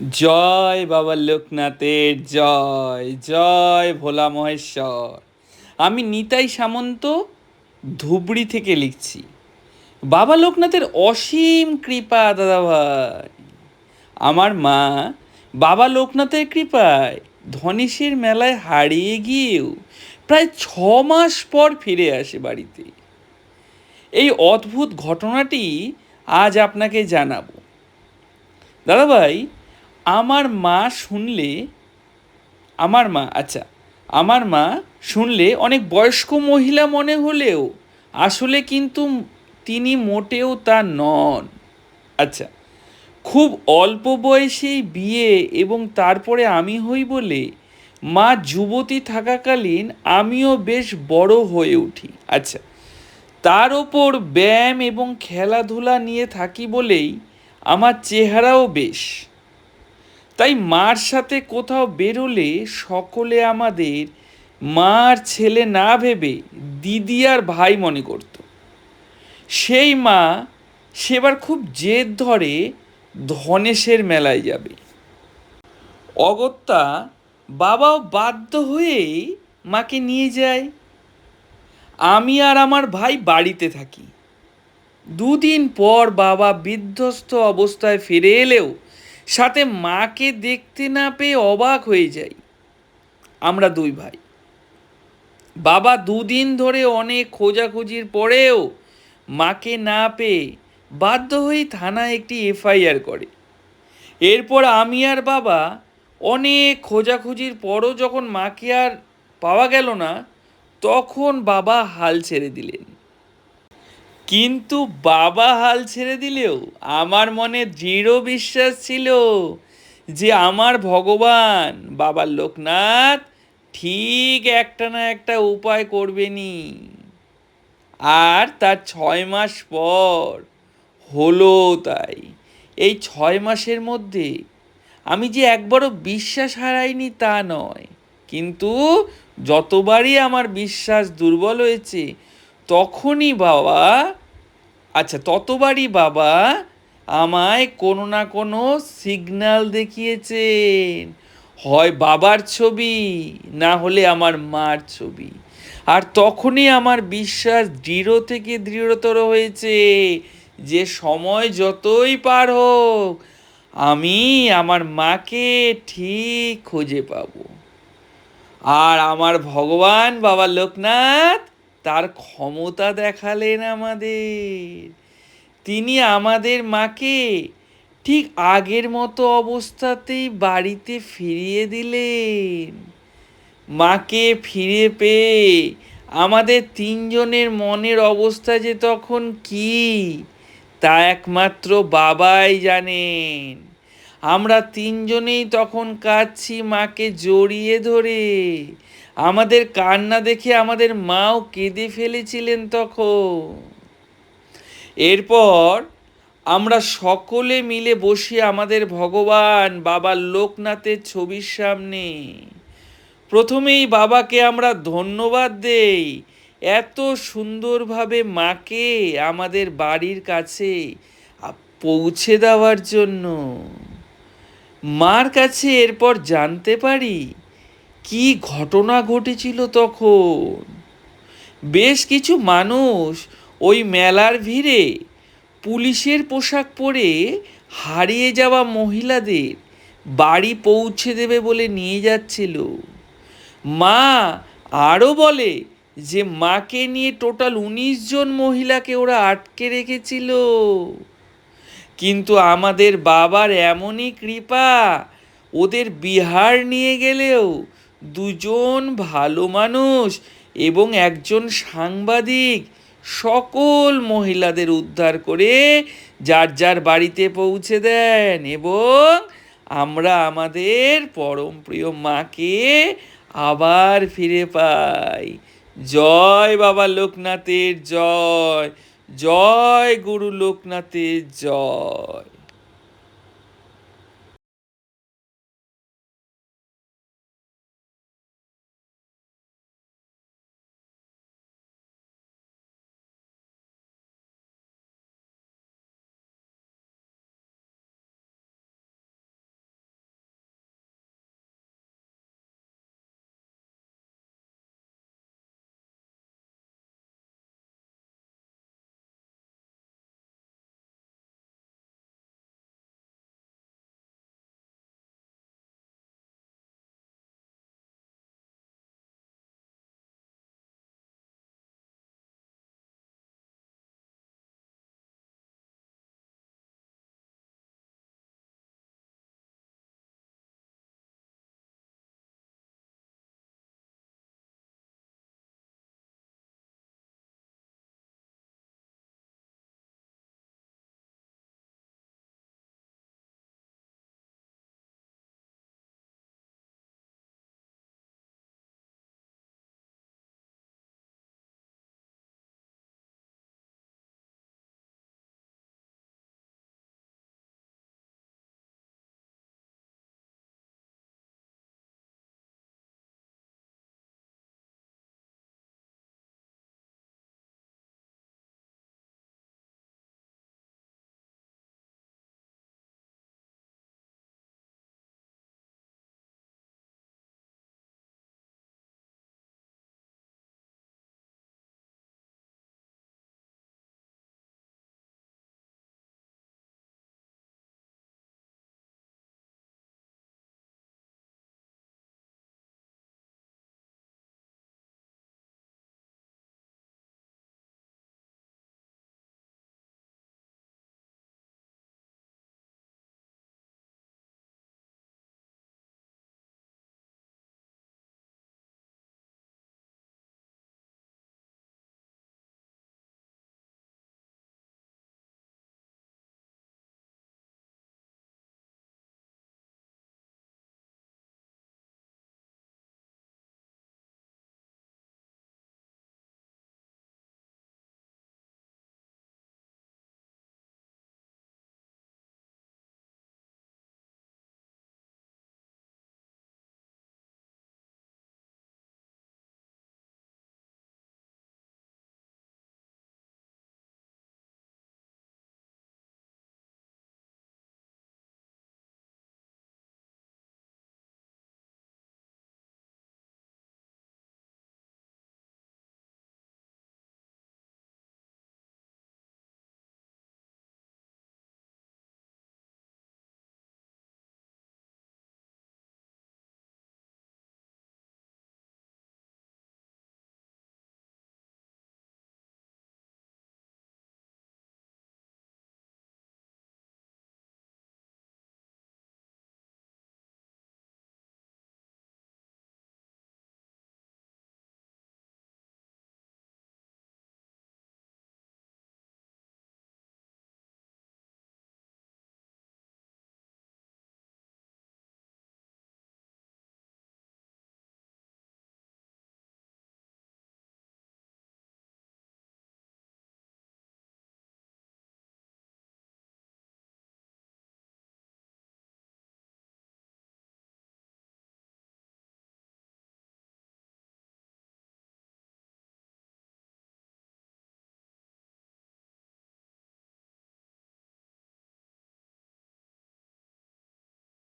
জয় বাবা লোকনাথের জয়, জয় ভোলা মহেশ্বর। আমি নিতাই সামন্ত ধুবড়ি থেকে লিখছি। বাবা লোকনাথের অসীম কৃপা দাদাভাই। আমার মা বাবা লোকনাথের কৃপায় ধনেশের মেলায় হারিয়ে গিয়েও প্রায় 6 মাস পর ফিরে আসে বাড়িতে। এই অদ্ভুত ঘটনাটি আজ আপনাকে জানাবো দাদাভাই। আমার মা শুনলে আমার মা শুনলে অনেক বয়স্ক মহিলা মনে হলেও আসলে কিন্তু তিনি মোটেও তা নন। আচ্ছা, খুব অল্প বয়সেই বিয়ে এবং তারপরে আমি হই বলে মা যুবতী থাকাকালীন আমিও বেশ বড় হয়ে উঠি। আচ্ছা, তার ওপর ব্যায়াম এবং খেলাধুলা নিয়ে থাকি বলেই আমার চেহারাও বেশ। তাই মার সাথে কোথাও বেরোলে সকলে আমাদের মার ছেলে না ভেবে দিদি আর ভাই মনে করত। সেই মা সেবার খুব জেদ ধরে ধনেশের মেলায় যাবে। অগত্যা বাবাও বাধ্য হয়েই মাকে নিয়ে যায়। আমি আর আমার ভাই বাড়িতে থাকি। 2 দিন পর বাবা বিধ্বস্ত অবস্থায় ফিরে এলেও সাথে মাকে দেখতে না পেয়ে অবাক হয়ে যাই আমরা 2 ভাই। বাবা 2 দিন ধরে অনেক খোঁজাখুঁজির পরেও মাকে না পেয়ে বাধ্য হয়ে থানায় একটি এফআইআর করে। এরপর আমি আর বাবা অনেক খোঁজাখুঁজির পরও যখন মাকে আর পাওয়া গেল না, তখন বাবা হাল ছেড়ে দিলেন। কিন্তু বাবা হাল ছেড়ে দিলেও আমার মনে দৃঢ় বিশ্বাস ছিল যে আমার ভগবান বাবা লোকনাথ ঠিক একটা না একটা উপায় করবেনই। আর তার 6 মাস পর হলো তাই। এই 6 মাসের মধ্যে আমি যে একবারও বিশ্বাস হারাইনি তা নয়, কিন্তু যতবারই আমার বিশ্বাস দুর্বল হয়েছে ততবারই বাবা আমায় কোনো না কোনো সিগন্যাল দেখিয়েছেন। হয় বাবার ছবি, না হলে আমার মার ছবি। আর তখনই আমার বিশ্বাস দৃঢ় থেকে দৃঢ়তর হয়েছে যে সময় যতই পার হোক আমি আমার মাকে ঠিক খুঁজে পাবো। আর আমার ভগবান বাবা লোকনাথ তার ক্ষমতা দেখালেন আমাদের। তিনি আমাদের মাকে ঠিক আগের মতো অবস্থাতেই বাড়িতে ফিরিয়ে দিলেন। মাকে ফিরে পেয়ে আমাদের 3জনের মনের অবস্থা যে তখন কি তা একমাত্র বাবাই জানেন। আমরা 3জনেই তখন কাঁদছি মাকে জড়িয়ে ধরে। আমাদের কান্না দেখে আমাদের মাও কেঁদে ফেলেছিলেন তখন। এরপর আমরা সকলে মিলে বসি আমাদের ভগবান বাবা লোকনাথের ছবির সামনে। প্রথমেই বাবাকে আমরা ধন্যবাদ দেই এত সুন্দরভাবে মাকে আমাদের বাড়ির কাছে পৌঁছে দেওয়ার জন্য। মার কাছে এরপর জানতে পারি কি ঘটনা ঘটেছিল তখন। বেশ কিছু মানুষ ওই মেলার ভিড়ে পুলিশের পোশাক পরে হারিয়ে যাওয়া মহিলাদের বাড়ি পৌঁছে দেবে বলে নিয়ে যাচ্ছিল। মা আরও বলে যে মাকে নিয়ে টোটাল 19 জন মহিলাকে ওরা আটকে রেখেছিল। কিন্তু আমাদের বাবার এমনই কৃপা, ওদের বিহার নিয়ে গেলেও 2জন ভালো মানুষ এবং একজন সাংবাদিক সকল মহিলাদের উদ্ধার করে যার যার বাড়িতে পৌঁছে দেন এবং আমরা আমাদের পরম প্রিয় মাকে আবার ফিরে পাই। জয় বাবা লোকনাথের জয়, জয় গুরু লোকনাথের জয়।